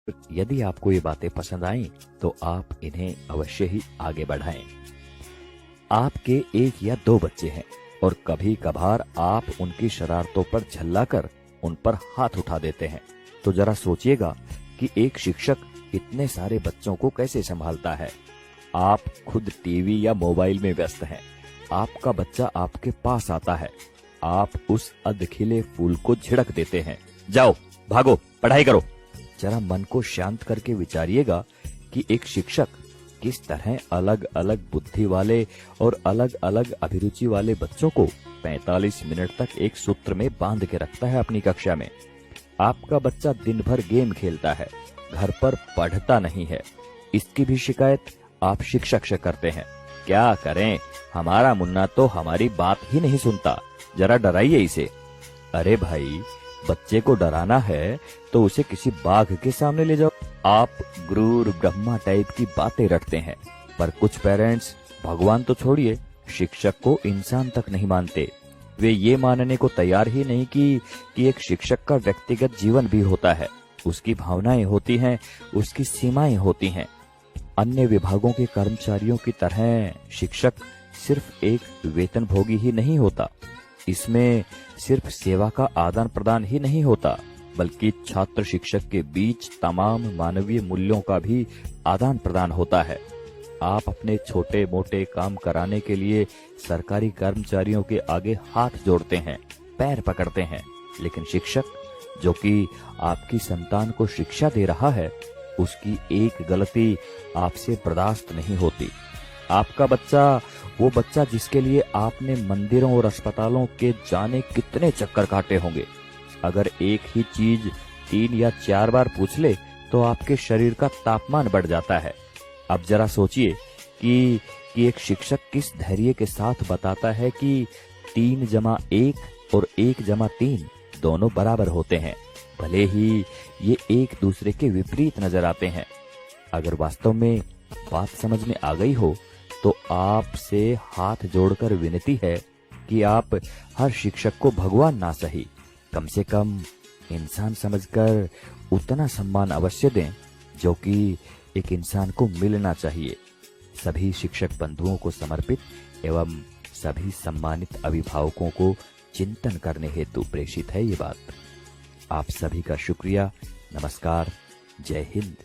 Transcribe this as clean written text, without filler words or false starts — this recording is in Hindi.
यदि आपको ये बातें पसंद आईं, तो आप इन्हें अवश्य ही आगे बढ़ाएं। आपके 1 या 2 बच्चे हैं और कभी कभार आप उनकी शरारतों पर झल्लाकर उन पर हाथ उठा देते हैं, तो जरा सोचिएगा कि एक शिक्षक इतने सारे बच्चों को कैसे संभालता है। आप खुद टीवी या मोबाइल में व्यस्त हैं, आपका बच्चा आपके पास आता है, आप उस अधखिले फूल को झिड़क देते हैं, जाओ भागो पढ़ाई करो। जरा मन को शांत करके विचारिएगा कि एक शिक्षक किस तरह अलग अलग बुद्धि वाले और अलग अलग अभिरुचि वाले बच्चों को 45 मिनट तक एक सूत्र में बांध के रखता है अपनी कक्षा में। आपका बच्चा दिन भर गेम खेलता है, घर पर पढ़ता नहीं है, इसकी भी शिकायत आप शिक्षक से करते हैं। क्या करें, हमारा मुन्ना तो हमारी बात ही नहीं सुनता, जरा डराइए इसे। अरे भाई, बच्चे को डराना है तो उसे किसी बाघ के सामने ले जाओ। आप गुरूर ब्रह्मा टाइप की बातें रटते हैं, पर कुछ पेरेंट्स भगवान तो छोड़िए, शिक्षक को इंसान तक नहीं मानते। वे ये मानने को तैयार ही नहीं कि एक शिक्षक का व्यक्तिगत जीवन भी होता है, उसकी भावनाएं होती हैं, उसकी सीमाएं होती हैं। अन्य विभागों के कर्मचारियों की तरह शिक्षक सिर्फ एक वेतनभोगी ही नहीं होता, इसमें सिर्फ सेवा का आदान प्रदान ही नहीं होता, बल्कि छात्र शिक्षक के बीच तमाम मानवीय मूल्यों का भी आदान प्रदान होता है। आप अपने छोटे मोटे काम कराने के लिए सरकारी कर्मचारियों के आगे हाथ जोड़ते हैं, पैर पकड़ते हैं, लेकिन शिक्षक जो कि आपकी संतान को शिक्षा दे रहा है, उसकी एक गलती आपसे बर्दाश्त नहीं होती। आपका बच्चा, वो बच्चा जिसके लिए आपने मंदिरों और अस्पतालों के जाने कितने चक्कर काटे होंगे, अगर एक ही चीज 3 या 4 बार पूछ ले तो आपके शरीर का तापमान बढ़ जाता है। अब जरा सोचिए कि एक शिक्षक किस धैर्य के साथ बताता है कि 3 जमा 1 और 1 जमा 3 दोनों बराबर होते हैं, भले ही ये एक दूसरे के विपरीत नजर आते हैं। अगर वास्तव में बात समझ में आ गई हो तो आपसे हाथ जोड़कर विनती है कि आप हर शिक्षक को भगवान ना सही, कम से कम इंसान समझकर उतना सम्मान अवश्य दें जो कि एक इंसान को मिलना चाहिए। सभी शिक्षक बंधुओं को समर्पित एवं सभी सम्मानित अभिभावकों को चिंतन करने हेतु प्रेषित है ये बात। आप सभी का शुक्रिया। नमस्कार। जय हिंद।